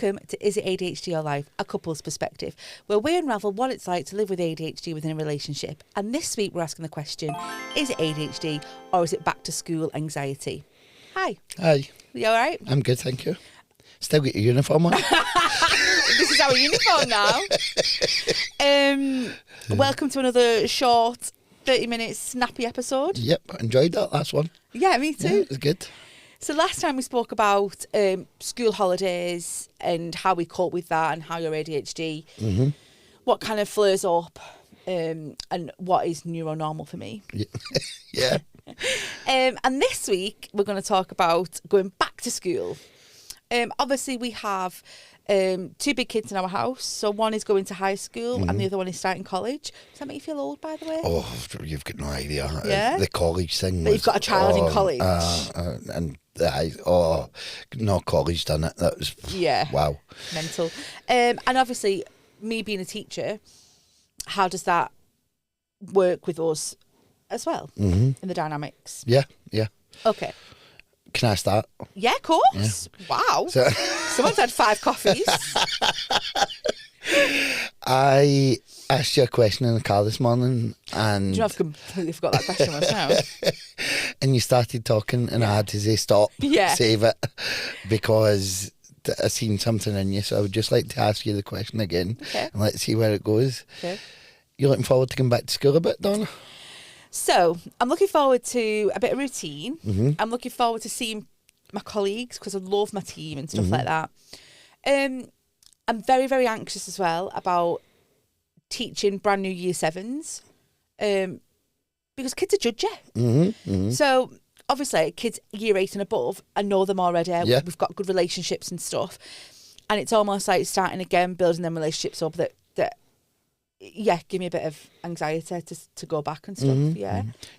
Welcome to Is It ADHD or Life? A couple's perspective, where we unravel what it's like to live with ADHD within a relationship. And this week we're asking the question, is it ADHD or is it back to school anxiety? Hi. Hi. You all right? I'm good, thank you. Still got your uniform on. This is our uniform now. Welcome to another short 30-minute snappy episode. Yep, enjoyed that last one. Yeah, me too. Yeah, it was good. So last time we spoke about school holidays and how we cope with that and how your ADHD, what kind of flares up and what is neuronormal for me. Yeah. And this week we're going to talk about going back to school. Obviously we have two big kids in our house. So one is going to high school and the other one is starting college. Does that make you feel old, by the way? Oh, you've got no idea. Yeah? The college thing. But you've got a child in college. And no college done it. That was, wow. Mental. And obviously, me being a teacher, how does that work with us as well in the dynamics? Yeah. Okay. Can I start? Yeah, of course. Yeah. Wow. So, someone's had 5 coffees. I asked you a question in the car this morning, and do you know, I've completely forgot that question myself. And you started talking, and I had to say stop, save it, because I seen something in you. So I would just like to ask you the question again, and let's see where it goes. Okay. You looking forward to going back to school a bit, Donna? So I'm looking forward to a bit of routine. I'm looking forward to seeing my colleagues because I love my team and stuff like that. I'm very, very anxious as well about teaching brand new year 7s because kids are judgy. So obviously kids year 8 and above, I know them already. Yeah. We've got good relationships and stuff. And it's almost like starting again, building them relationships up that give me a bit of anxiety to go back and stuff.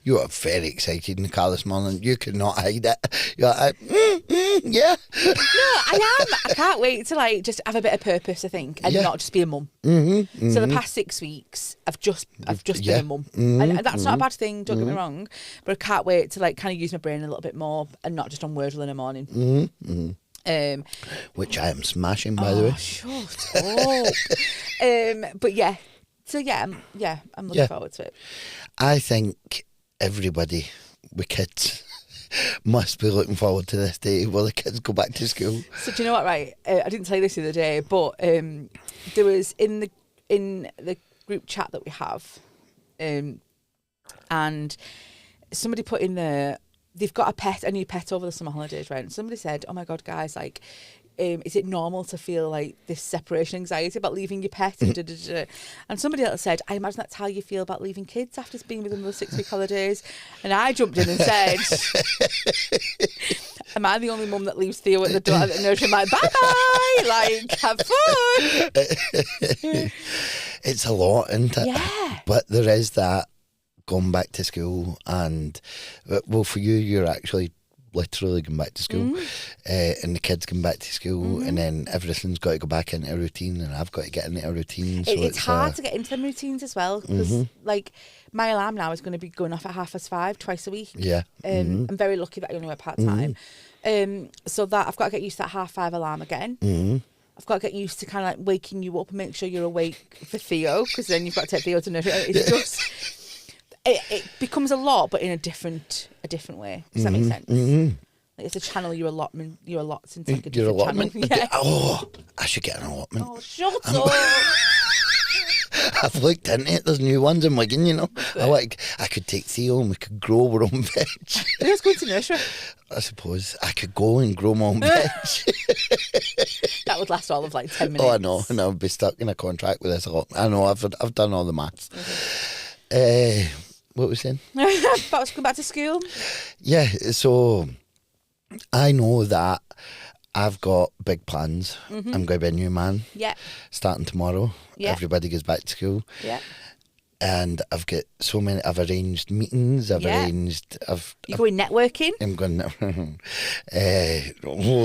You were very excited in the car this morning. You could not hide it. You're like, yeah. No, I am. I can't wait to just have a bit of purpose, I think, and not just be a mum. So the past 6 weeks, I've just been a mum, and that's not a bad thing. Don't get me wrong, but I can't wait to kind of use my brain a little bit more and not just on Wordle in the morning. Which I am smashing, by the way. Shut up. But yeah. So I'm looking forward to it. I think everybody with kids must be looking forward to this day where the kids go back to school. So do you know what? Right, I didn't tell you this the other day, but there was in the group chat that we have, and somebody put in there they've got a new pet over the summer holidays, right? And somebody said, "Oh my God, guys, is it normal to feel like this separation anxiety about leaving your pet?" And somebody else said, "I imagine that's how you feel about leaving kids after being with them those 6-week holidays." And I jumped in and said, "Am I the only mum that leaves Theo at the door at the nursery? I'm like, bye, have fun." It's a lot, isn't it? Yeah. But there is that going back to school, and well, for you're actually literally going back to school, and the kids come back to school, and then everything's got to go back into a routine, and I've got to get into a routine. So it's hard to get into them routines as well, because my alarm now is going to be going off at 5:30 twice a week. Yeah. I'm very lucky that I only work part-time. So that I've got to get used to that 5:30 alarm again. I've got to get used to kind of waking you up and make sure you're awake for Theo, because then you've got to take Theo to nursery. It's just... It becomes a lot, but in a different way. Does that make sense? Like it's a channel your allotment into like a different allotment? Channel. Yeah. Oh, I should get an allotment. Oh, shut up! I've looked into it. There's new ones in Wigan, you know. I could take Theo and we could grow our own veg. Let's go to nursery. I suppose I could go and grow my own veg. That would last all of 10 minutes. Oh, I know, and I would be stuck in a contract with this allotment. I know. I've done all the maths. What was saying? About to go back to school? Yeah, so I know that I've got big plans. I'm going to be a new man. Yeah. Starting tomorrow. Yeah. Everybody goes back to school. Yeah. And I've got so many, I've arranged meetings, You're going networking? I'm going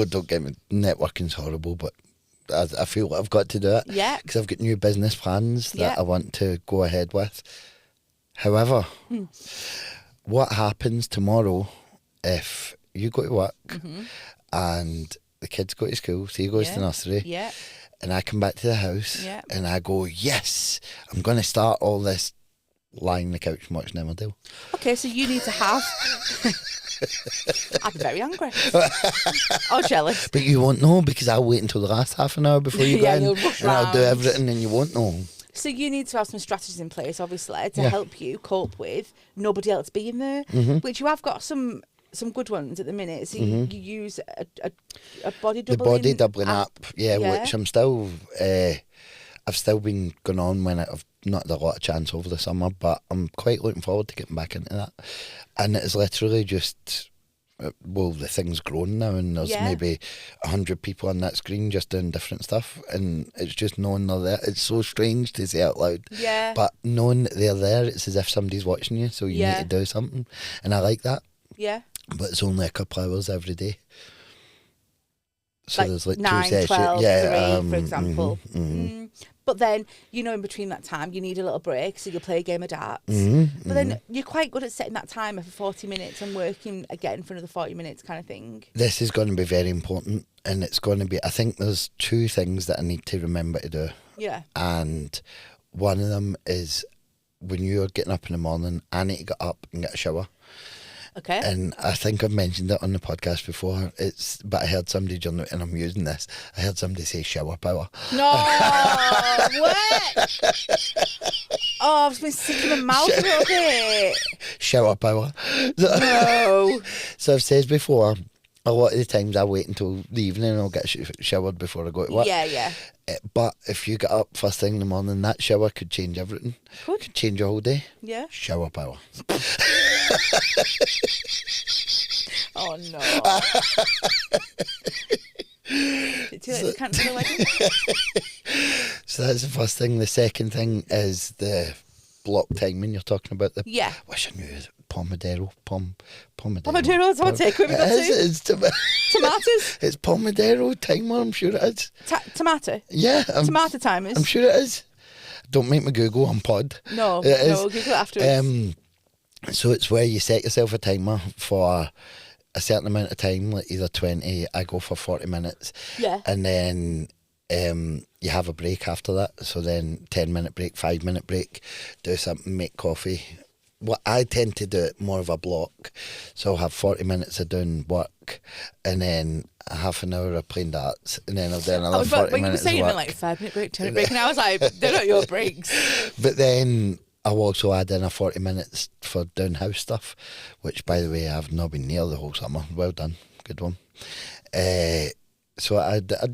don't get me, networking's horrible, but I feel I've got to do it. Yeah. Because I've got new business plans that I want to go ahead with. However, what happens tomorrow if you go to work and the kids go to school, so he goes to nursery. Yeah. And I come back to the house and I go, yes, I'm going to start all this lying on the couch and watching Emmerdale. Okay, so you need to have... I'd be very hungry. Or jealous. But you won't know because I'll wait until the last half an hour before you go in. You'll rush and I'll do everything and you won't know. So you need to have some strategies in place, obviously, to help you cope with nobody else being there, which you have got some good ones at the minute. So you use a body doubling. The body doubling app, which I'm still... I've still been going on when I've not had a lot of chance over the summer, but I'm quite looking forward to getting back into that. And it is literally just... Well, the thing's grown now, and there's maybe 100 people on that screen just doing different stuff, and it's just knowing they're there. It's so strange to say out loud, but knowing that they're there, it's as if somebody's watching you, so you need to do something, and I like that. Yeah. But it's only a couple hours every day. So there's 9, 2 sessions. 12, 3, for example. But then, in between that time, you need a little break, so you'll play a game of darts. But then you're quite good at setting that timer for 40 minutes and working again for another 40 minutes kind of thing. This is going to be very important, and it's going to be... I think there's 2 things that I need to remember to do. Yeah. And one of them is when you're getting up in the morning, I need to get up and get a shower. Okay. And I think I've mentioned it on the podcast before. But I heard somebody during and I'm using this. I heard somebody say shower power. No, what? Oh, I've been sick in my mouth a little bit. Shower power. No. So I've said before, a lot of the times I wait until the evening and I'll get showered before I go to work. Yeah. But if you get up first thing in the morning, that shower could change everything. Could change your whole day. Yeah. Shower power. Oh no. Too late to cancel the wedding? So that's the first thing. The second thing is the block timing you're talking about. Wish I knew it. Pomodoro. Pomodoro, is what take with me. It's tomatoes? It's Pomodoro timer, I'm sure it is. Tomato? Yeah. Tomato timers? I'm sure it is. Don't make me Google on pod. No, Google it afterwards. So it's where you set yourself a timer for a certain amount of time, like either 20, I go for 40 minutes. Yeah. And then you have a break after that. So then 10-minute break, 5-minute break, do something, make coffee. Well, I tend to do it more of a block. So I'll have 40 minutes of doing work and then a half an hour of playing darts and then I'll do another 40 minutes of work. When you were saying like 5-minute break, 10-minute break, and I was like, they're not your breaks. But then I'll also add in a 40 minutes for doing house stuff, which, by the way, I've not been near the whole summer. Well done. Good one. So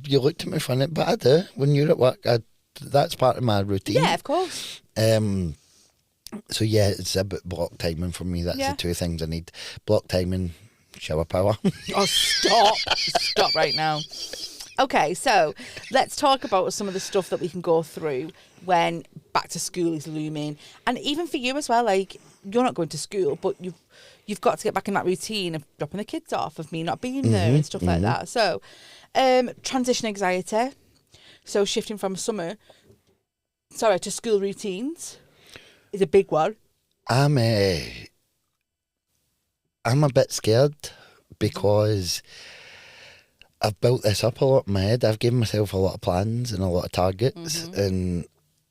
you looked at me funny, but I do. When you're at work, that's part of my routine. Yeah, of course. So, yeah, it's a bit block timing for me. That's the 2 things I need. Block timing, shower power. Oh, stop. Stop right now. Okay, so let's talk about some of the stuff that we can go through when back to school is looming. And even for you as well, like, you're not going to school, but you've got to get back in that routine of dropping the kids off, of me not being there and stuff like that. So, transition anxiety. So shifting from to school routines is a big one. I'm a bit scared because I've built this up a lot in my head. I've given myself a lot of plans and a lot of targets and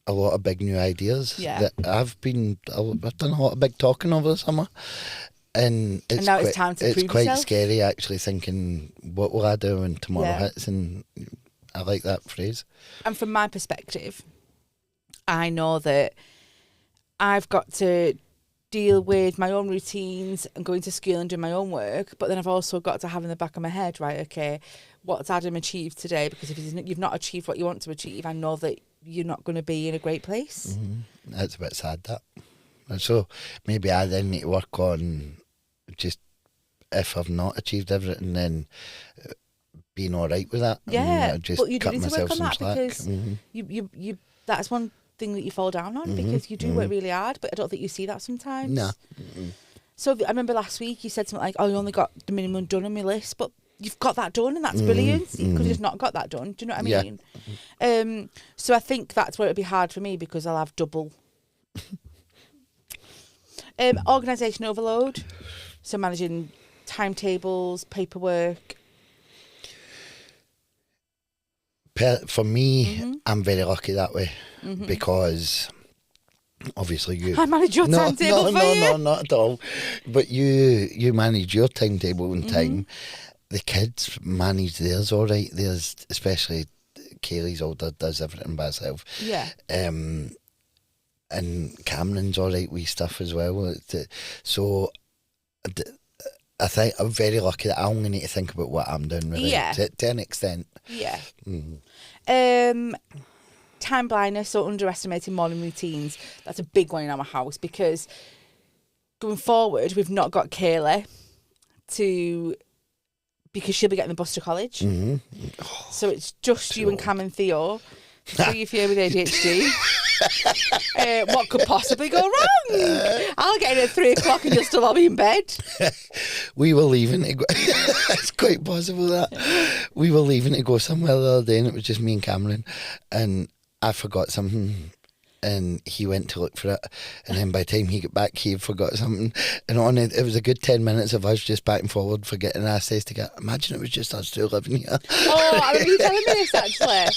a lot of big new ideas. Yeah. That I've done a lot of big talking over the summer. And now it's time to prove It's quite yourself. Scary actually thinking, what will I do when tomorrow hits? And I like that phrase. And from my perspective, I know that I've got to deal with my own routines and going to school and doing my own work, but then I've also got to have in the back of my head, right, okay, what's Adam achieved today? Because if you've not achieved what you want to achieve, I know that you're not going to be in a great place. That's a bit sad, that. And so maybe I then need to work on just, if I've not achieved everything, then being all right with that. Yeah, just but you do need to work on that slack. because you that's one thing that you fall down on because you do work really hard, but I don't think you see that sometimes. No. So I remember last week you said something like, "Oh, you only got the minimum done on my list," but you've got that done, and that's brilliant. You could have just not got that done. Do you know what I mean? Yeah. So I think that's where it'd be hard for me because I'll have double. Organisation overload, so managing timetables, paperwork. For me, I'm very lucky that way because obviously you... I manage your timetable for you. No, not at all. But you manage your timetable and time. The kids manage theirs all right. There's, especially Kaylee's older, does everything by herself. Yeah. And Cameron's all right with stuff as well. So I think I'm very lucky that I only need to think about what I'm doing, really, to an extent. Yeah. Time blindness, so underestimating morning routines. That's a big one in our house because going forward, we've not got Kaylee because she'll be getting the bus to college. So it's just you and Cam and Theo. 3 of you with ADHD. What could possibly go wrong? I'll get in at 3 o'clock and you'll still all be in bed. We were leaving to go. It's quite possible that we were leaving to go somewhere the other day, and it was just me and Cameron, and I forgot something. And he went to look for it, and then by the time he got back, he had forgot something. And it was a good 10 minutes of us just back and forward forgetting our says to get. Imagine it was just us two living here. Oh, I remember you telling me this actually.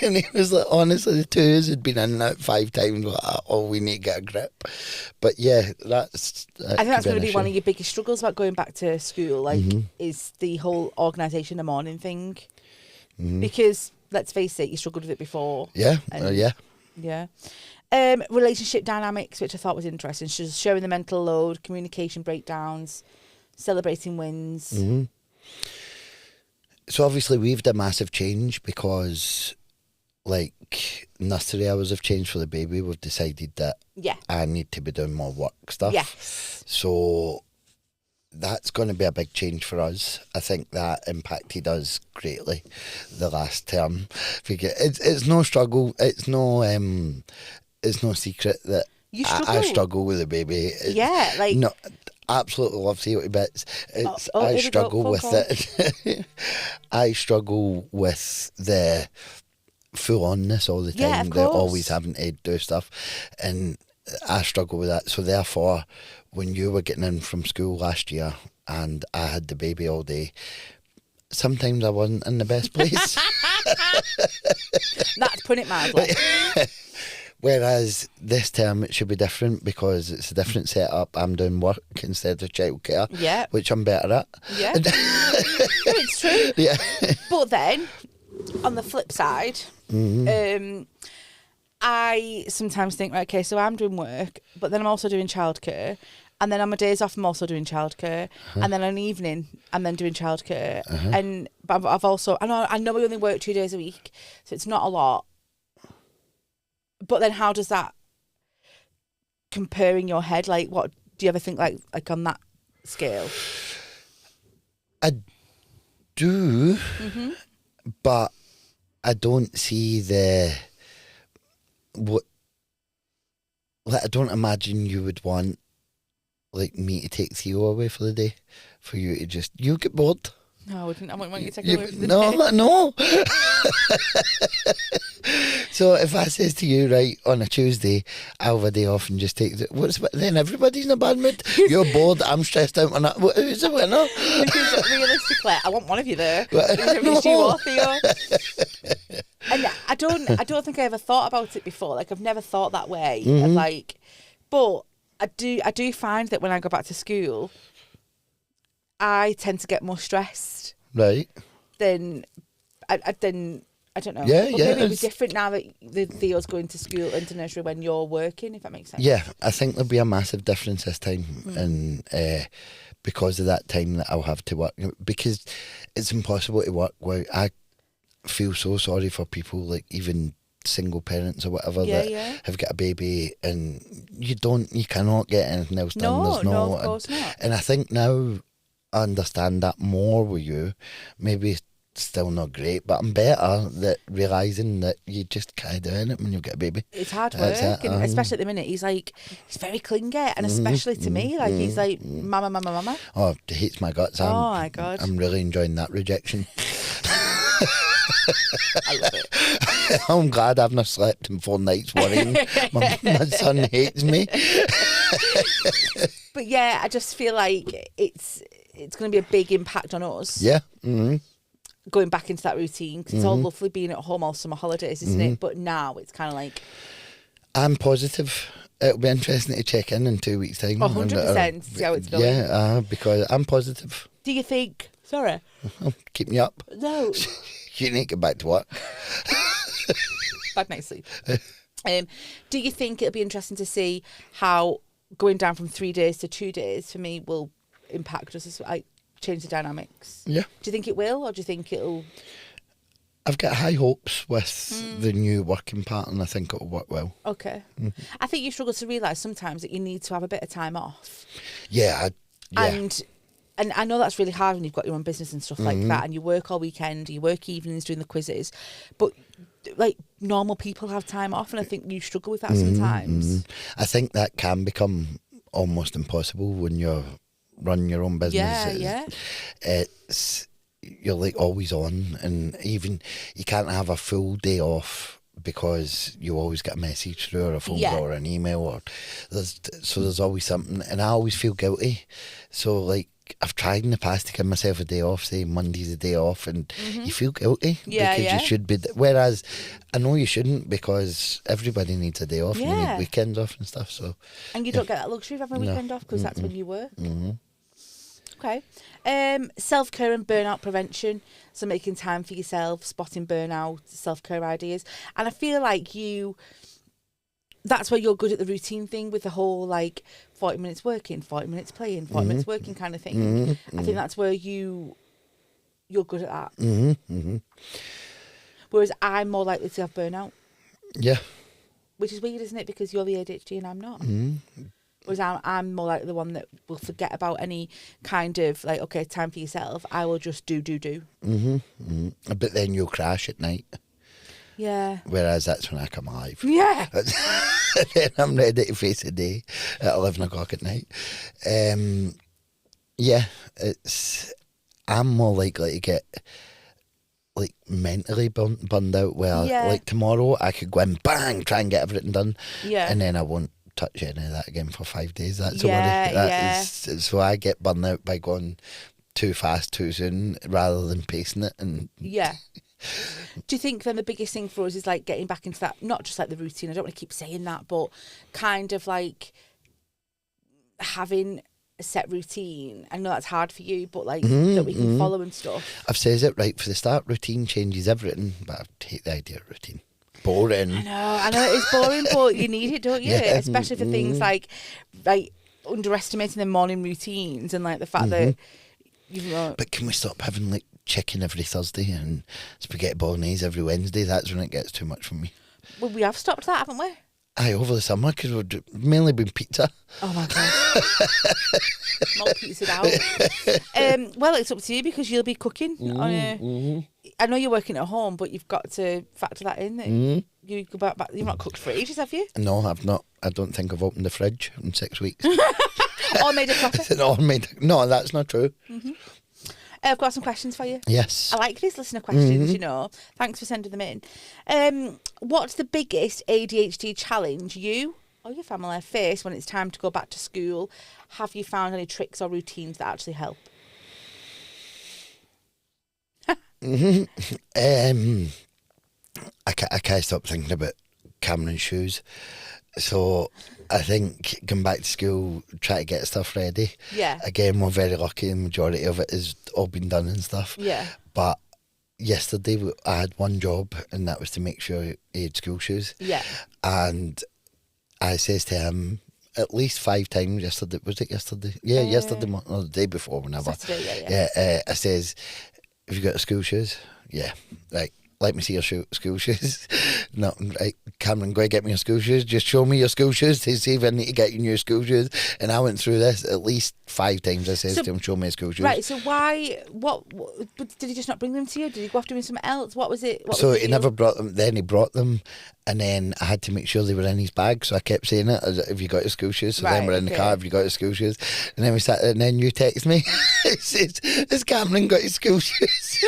And he was like, honestly, the two of us had been in and out 5 times. Like, oh, we need to get a grip. But yeah, I think that's going to be one of your biggest struggles about going back to school. Like, is the whole organisation in the morning thing, because let's face it, you struggled with it before. Yeah, Yeah. Relationship dynamics, which I thought was interesting. She's showing the mental load, communication breakdowns, celebrating wins. So obviously we've done massive change because, like, nursery hours have changed for the baby. We've decided that I need to be doing more work stuff. Yes. So that's going to be a big change for us. I think that impacted us greatly the last term. It's no struggle. It's no secret that I struggle with the baby. No, absolutely love to to bits. I struggle with it. I struggle with the full-onness all the time. They're always having to do stuff, and I struggle with that. So therefore, when you were getting in from school last year and I had the baby all day, sometimes I wasn't in the best place. That's putting it mildly. Whereas this term it should be different because it's a different setup. I'm doing work instead of childcare, which I'm better at. Yeah, it's true. Yeah. But then, on the flip side, I sometimes think, right, okay, so I'm doing work, but then I'm also doing childcare. And then on my days off, I'm also doing childcare. And then on an evening, I'm then doing childcare. But I've also, I know we only work 2 days a week, so it's not a lot. But then how does that compare in your head? Like, what do you ever think, like on that scale? I do, but I don't see I don't imagine you would want, like, me to take Theo away for the day, for you to you get bored. No, I wouldn't. I wouldn't want you to take away for the day. No. So if I says to you, right, on a Tuesday, I'll have a day off and just take then everybody's in a bad mood. You're bored, I'm stressed out. Who's the winner? Because realistically, I want one of you there. It's you or Theo. And I don't think I ever thought about it before. Like, I've never thought that way. Of like, but I do find that when I go back to school, I tend to get more stressed. Right. Then I don't know. Yeah, but maybe it'll be different now that Theo's going to school into nursery when you're working, if that makes sense. Yeah, I think there'll be a massive difference this time, and because of that time that I'll have to work, because it's impossible to work where I feel so sorry for people, like even single parents or whatever that have got a baby and you cannot get anything else done. No, of course not. And I think now I understand that more with you. Maybe still not great, but I'm better at realising that you just can't do it when you've got a baby. It's hard work, and especially at the minute, he's very clingy, and especially to me, like he's like, mama. Oh, he hates my guts. Oh my God. I'm really enjoying that rejection. I love it. I'm glad I've not slept in 4 nights worrying. my son hates me. But yeah, I just feel like it's going to be a big impact on us. Yeah. going back into that routine, because it's all lovely being at home all summer holidays, isn't it? But now it's kind of like... I'm positive. It'll be interesting to check in 2 weeks' time. 100%, see how it's going. Yeah, because I'm positive. Do you think... Sorry. Keep me up. No. You need to get back to work. Bad night's sleep. Do you think it'll be interesting to see how going down from 3 days to 2 days for me will impact us, like change the dynamics? Yeah. Do you think it will, or do you think it'll... I've got high hopes with the new working pattern. I think it'll work well. Okay. I think you struggle to realise sometimes that you need to have a bit of time off. Yeah. And I know that's really hard when you've got your own business and stuff like that, and you work all weekend, you work evenings doing the quizzes, but like normal people have time off, and I think you struggle with that sometimes. I think that can become almost impossible when you're running your own business. It's you're like always on, and even you can't have a full day off because you always get a message through, or a phone call, or an email, or there's always something, and I always feel guilty. So like I've tried in the past to give myself a day off, say Monday's a day off, and you feel guilty because you should be. Whereas I know you shouldn't, because everybody needs a day off. And you need weekends off and stuff. So and you don't get that luxury of having a weekend off because that's when you work. Okay. Self-care and burnout prevention. So making time for yourself, spotting burnout, self-care ideas. And I feel like that's where you're good at the routine thing, with the whole like 40 minutes working, 40 minutes playing, 40 minutes working kind of thing. I think that's where you're good at that. Whereas I'm more likely to have burnout. Yeah. Which is weird, isn't it? Because you're the ADHD and I'm not. Whereas I'm more like the one that will forget about any kind of like, okay, time for yourself. I will just do. But then you'll crash at night. Yeah. Whereas that's when I come alive. Yeah. Then I'm ready to face the day at 11 o'clock at night. I'm more likely to get like mentally burned out. Where like tomorrow I could go and bang, try and get everything done. Yeah. And then I won't touch any of that again for 5 days. That's a worry. So I get burned out by going too fast too soon rather than pacing it. And do you think then the biggest thing for us is like getting back into that, not just like the routine, I don't want to keep saying that, but kind of like having a set routine? I know that's hard for you, but like that we can follow and stuff. I've said it right for the start, routine changes everything, but I hate the idea of routine. Boring. I know it is boring, but you need it, don't you? Yeah. Especially for things like underestimating the morning routines and like the fact that But can we stop having like chicken every Thursday and spaghetti bolognese every Wednesday? That's when it gets too much for me. Well, we have stopped that, haven't we? Aye, over the summer, because we've mainly been pizza. Oh my God. Not pizzaed out. Well, it's up to you, because you'll be cooking. I know you're working at home, but you've got to factor that in. That you go back, you've not cooked for ages, have you? No, I've not. I don't think I've opened the fridge in 6 weeks. Or made a coffee. No, that's not true. I've got some questions for you. Yes. I like these listener questions, you know. Thanks for sending them in. What's the biggest ADHD challenge you or your family face when it's time to go back to school? Have you found any tricks or routines that actually help? I can't stop thinking about Cameron's shoes. So I think going back to school, try to get stuff ready. Yeah. Again, we're very lucky. The majority of it has all been done and stuff. Yeah. But yesterday I had one job, and that was to make sure he had school shoes. Yeah. And I says to him at least 5 times yesterday. Was it yesterday? Yeah, yesterday morning, or the day before, whenever. Saturday, yeah. I says, have you got school shoes? Yeah. Right. Let me see your school shoes. No, right, Cameron, go and get me your school shoes. Just show me your school shoes to see if I need to get you new school shoes. And I went through this at least 5 times. I said to him, show me his school shoes. Right, so why, what did he just not bring them to you? Did he go off doing something else? What was it? He never brought them. Then he brought them, and then I had to make sure they were in his bag. So I kept saying it, have you got your school shoes? So then we're in the car, have you got your school shoes? And then we sat there, and then you text me. It says, has Cameron got his school shoes?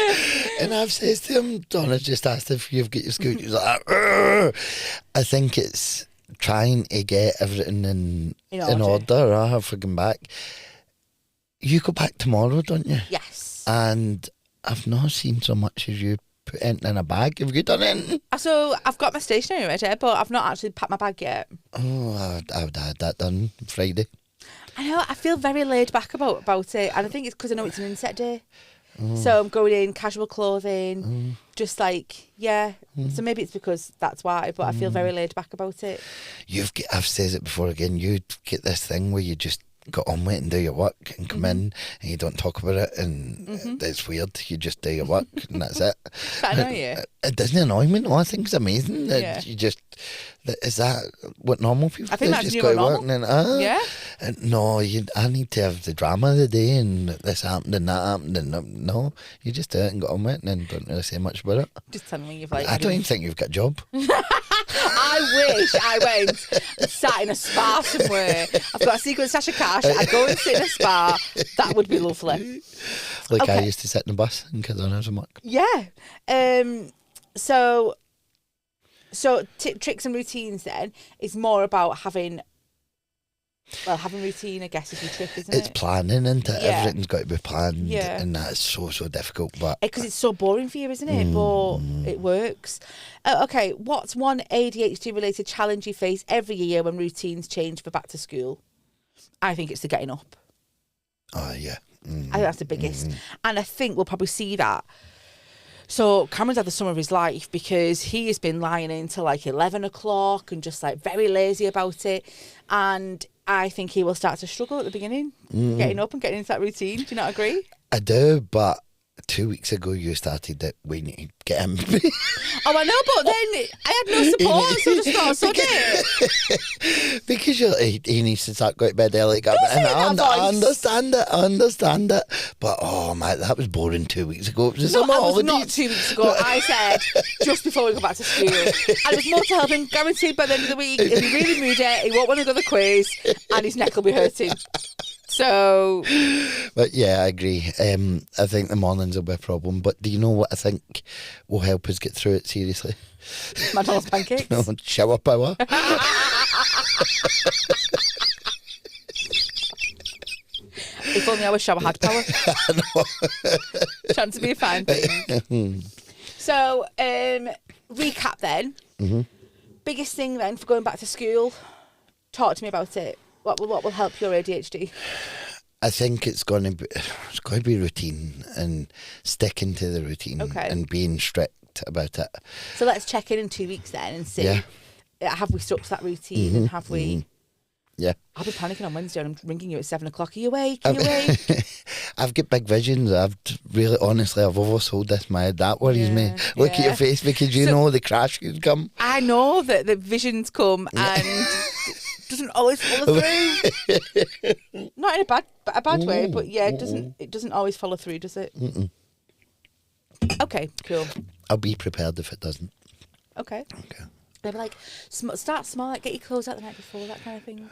And I've said to him, Donna just asked if you've got your school shoes. Like, I think it's trying to get everything in order. For going back. You go back tomorrow, don't you? Yes. And I've not seen so much as you put anything in a bag. Have you done anything? So I've got my stationery ready, but I've not actually packed my bag yet. Oh, I would have had that done Friday. I know, I feel very laid back about it, and I think it's because I know it's an inset day. So I'm going in casual clothing, just like, so maybe it's because that's why, but I feel very laid back about it. I've said it before again, you get this thing where you just get on with it and do your work and come in and you don't talk about it, and it's weird. You just do your work and that's it. I know you. It doesn't annoy me. No, I think it's amazing that you just. Is that what normal people do? I think that's just new go to normal. work and then, no, I need to have the drama of the day and this happened and that happened and no, you just do it and get on with it and then don't really say much about it. Just tell me you've like. I don't even think you've got a job. I wish I went and sat in a spa somewhere. I've got a secret stash of cash. I'd go and sit in a spa. That would be lovely. Like I used to sit in the bus in Kildare and work. Yeah. So tricks and routines then is more about having routine, I guess, is your trick, isn't it? It's planning, isn't it? Yeah. Everything's got to be planned, and that's so difficult. But because it's so boring for you, isn't it? But it works. Okay, what's one ADHD-related challenge you face every year when routines change for back to school? I think it's the getting up. Oh, yeah. I think that's the biggest. And I think we'll probably see that. So Cameron's had the summer of his life because he has been lying in till like 11 o'clock and just like very lazy about it. And I think he will start to struggle at the beginning, getting up and getting into that routine. Do you not agree? I do, but 2 weeks ago you started that we need to get him. Oh, I know, but then I had no support, so I just thought, so did. Because he needs to start going to bed early. And I understand it. But, oh, my, that was boring 2 weeks ago. It was No, I was not 2 weeks ago. I said, just before we go back to school. And it was more to help him, guaranteed by the end of the week, he'll be really moody, he won't want to go to the quiz, and his neck will be hurting. So, but yeah, I agree. I think the mornings will be a problem. But do you know what I think will help us get through it seriously? McDonald's pancakes. No, shower power. If only our shower had power. Chance to be a fine thing. So, recap then. Biggest thing then for going back to school. Talk to me about it. What will help your ADHD? I think it's going to be routine and sticking to the routine and being strict about it. So let's check in 2 weeks then and see. Have we stuck to that routine and have we? Yeah. I'll be panicking on Wednesday and I'm ringing you at 7 o'clock. Are you awake? Are you awake? I've got big visions. I've oversold this. That worries me. Look at your face because you know the crash could come. I know that the visions come and doesn't always follow through. Not in a bad way, but yeah, it doesn't always follow through, does it? Okay, cool. I'll be prepared if it doesn't. Okay. They'll be like, start small, like get your clothes out the night before, that kind of thing.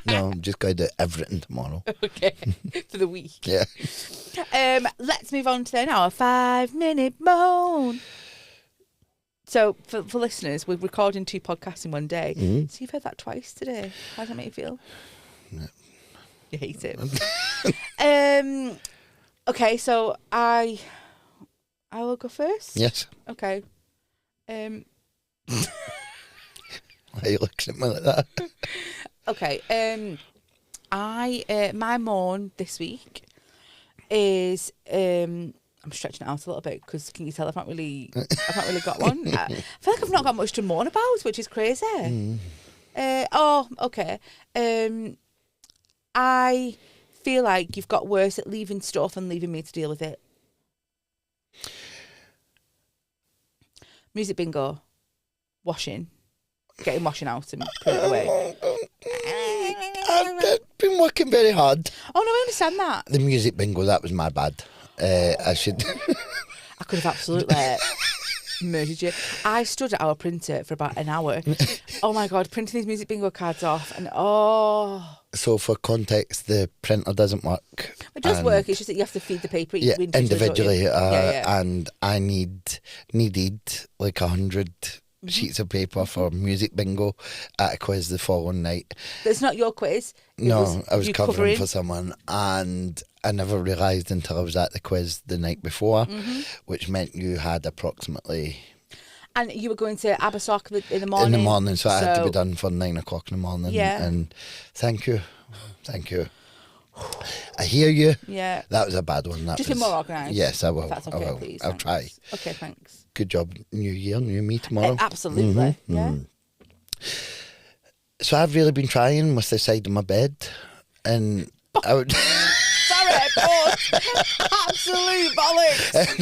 No, I'm just going to do everything tomorrow. Okay, for the week. Yeah. Let's move on to then our 5-minute moan. So, for listeners, we're recording 2 podcasts in one day. So you've heard that twice today. How does that make you feel? No. You hate it. Okay, so I will go first. Yes. Okay. Why are you looking at me like that? Okay. My moan this week is I'm stretching it out a little bit because can you tell I've not really got one. I feel like I've not got much to moan about, which is crazy. Okay. I feel like you've got worse at leaving stuff and leaving me to deal with it. Music bingo, getting washing out and put it away. I've been working very hard. Oh no, I understand that. The music bingo, that was my bad. I should. I could have absolutely murdered you. I stood at our printer for about an hour. Oh my God, printing these music bingo cards off and So for context, the printer doesn't work. It does work, it's just that you have to feed the paper individually. And I needed like 100 sheets of paper for music bingo at a quiz the following night. That's not your quiz. No, I was covering for someone, and I never realised until I was at the quiz the night before, which meant you had approximately... And you were going to Abersock in the morning? In the morning, so it had to be done for 9 o'clock in the morning. Yeah. And thank you. I hear you. Yeah. That was a bad one. Just be more organised. Yes, I will. If that's okay, I will. please. I'll try. Okay, thanks. Good job. New year, new me tomorrow. Absolutely. Yeah. So I've really been trying with the side of my bed, and I would... Sorry, but absolute bollocks.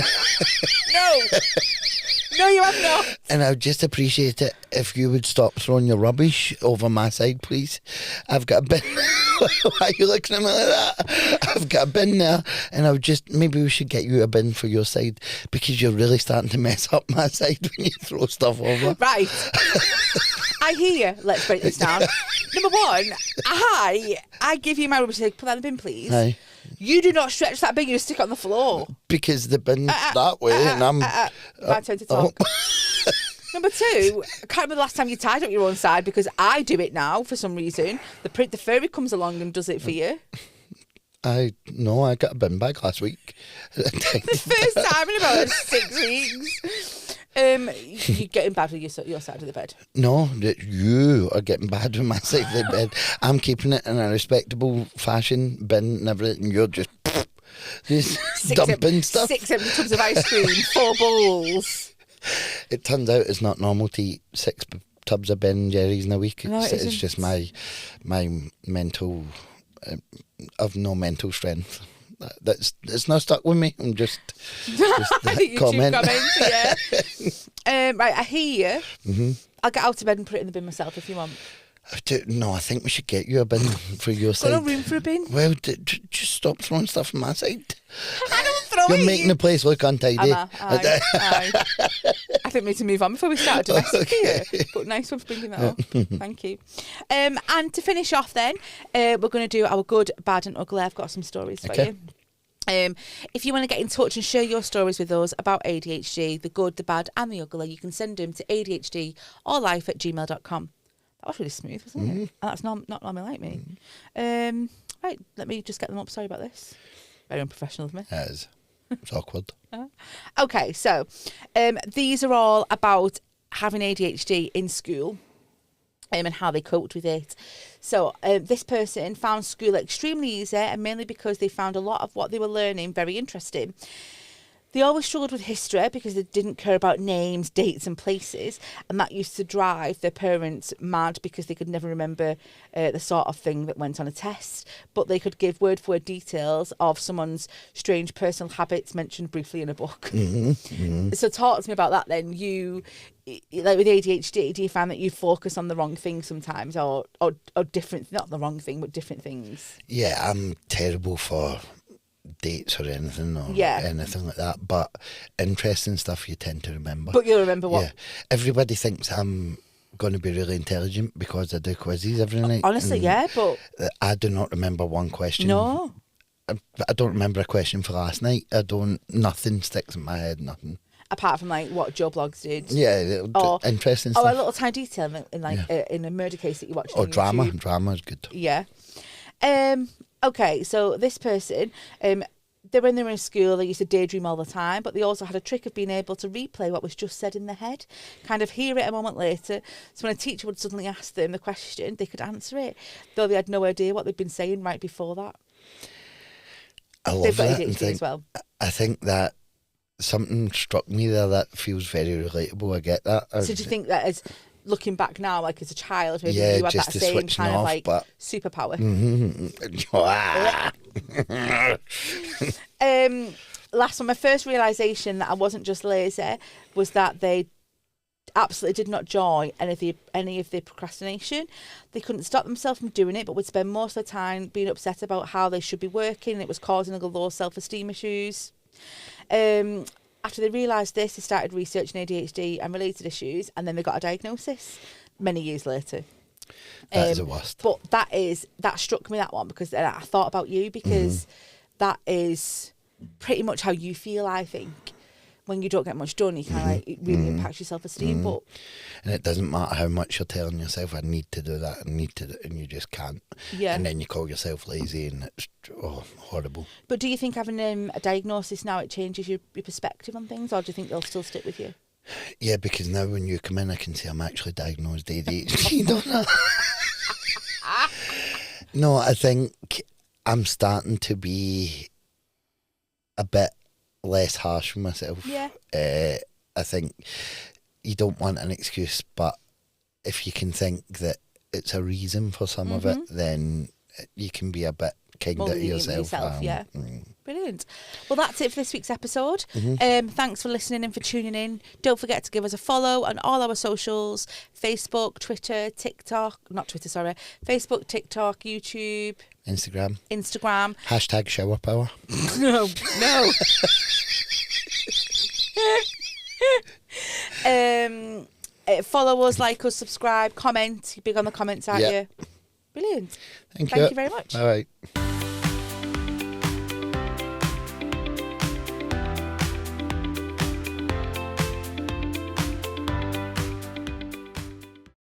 No, you have not. And I would just appreciate it if you would stop throwing your rubbish over my side, please. I've got a bin. Why are you looking at me like that? I've got a bin there, and I would just... Maybe we should get you a bin for your side, because you're really starting to mess up my side when you throw stuff over. Right. I hear you. Let's break this down. Number one, I give you my rubbish, say, put that in the bin, please. Aye. You do not stretch that bin, you stick it on the floor. Because the bin's that way, and I'm... My turn to talk. Number two, I can't remember the last time you tied up your own side, because I do it now for some reason. The furry comes along and does it for you. I got a bin bag last week. The first time in about 6 weeks. You're getting bad with your side of the bed. No, that you are getting bad with my side of the bed. I'm keeping it in a respectable fashion, bin and everything. You're just dumping stuff. 6 empty tubs of ice cream, 4 bowls. It turns out it's not normal to eat 6 tubs of Ben & Jerry's in a week. No, It's just my mental... of no mental strength. It's not stuck with me. I'm just that comment. Yeah. Right, I hear you. I'll get out of bed and put it in the bin myself if you want. No, I think we should get you a bin for your side. Got no room for a bin? Well, just stop throwing stuff on my side. I don't throw it. You're making the place look untidy. Aye. I think we need to move on before we start domestic here. But nice one for bringing that up. Thank you. And to finish off then, we're going to do our good, bad and ugly. I've got some stories for you. If you want to get in touch and share your stories with us about ADHD, the good, the bad and the ugly, you can send them to adhdorlife@gmail.com. That was really smooth, wasn't it? That's not normally like me. Right, let me just get them up. Sorry about this. Very unprofessional of me. It is. It's awkward. Okay, so these are all about having ADHD in school and how they coped with it. So this person found school extremely easy, and mainly because they found a lot of what they were learning very interesting. They always struggled with history because they didn't care about names, dates and places, and that used to drive their parents mad because they could never remember the sort of thing that went on a test, but they could give word-for-word details of someone's strange personal habits mentioned briefly in a book. So talk to me about that then. You, like with ADHD, do you find that you focus on the wrong thing sometimes, or different, not the wrong thing, but different things? Yeah, I'm terrible for dates or anything anything like that, but interesting stuff you tend to remember. But you'll remember what? Yeah, everybody thinks I'm going to be really intelligent because I do quizzes every night. Honestly, yeah, but I do not remember one question. No, I don't remember a question for last night. Nothing sticks in my head, nothing. Apart from like what Joe Blogs did. Yeah, interesting stuff. Or a little tiny detail in in a murder case that you watch. Or drama. YouTube. Drama is good. Yeah. Okay, so this person, when they were in school, they used to daydream all the time, but they also had a trick of being able to replay what was just said in their head, kind of hear it a moment later. So when a teacher would suddenly ask them the question, they could answer it, though they had no idea what they'd been saying right before that. I love They've got that. ADHD as well. I think that something struck me there that feels very relatable. I get that. So do you think that as looking back now, like as a child, maybe you had that same kind of like superpower? Last one, my first realisation that I wasn't just lazy was that they absolutely did not enjoy any of the procrastination. They couldn't stop themselves from doing it, but would spend most of the time being upset about how they should be working, and it was causing low self-esteem issues. After they realised this, they started researching ADHD and related issues, and then they got a diagnosis many years later. That is the worst. But that struck me, that one, because I thought about you, because that is pretty much how you feel, I think. when you don't get much done, you kind of like, it really impacts your self-esteem. But and it doesn't matter how much you're telling yourself, I need to do that, I need to do it, and you just can't. Yeah. And then you call yourself lazy, and it's horrible. But do you think having a diagnosis now, it changes your perspective on things, or do you think they'll still stick with you? Yeah, because now when you come in, I can say I'm actually diagnosed ADHD, Donna. No, I think I'm starting to be a bit less harsh with myself. Yeah. I think you don't want an excuse, but if you can think that it's a reason for some of it, then you can be a bit kinder to yourself. Yeah. Brilliant. Well, that's it for this week's episode. Thanks for listening and for tuning in. Don't forget to give us a follow on all our socials: Facebook, Twitter, TikTok. Not Twitter, sorry. Facebook, TikTok, YouTube, Instagram. # shower power. No. Follow us, like us, subscribe, comment. You're big on the comments, aren't you? Brilliant. Thank you very much. All right.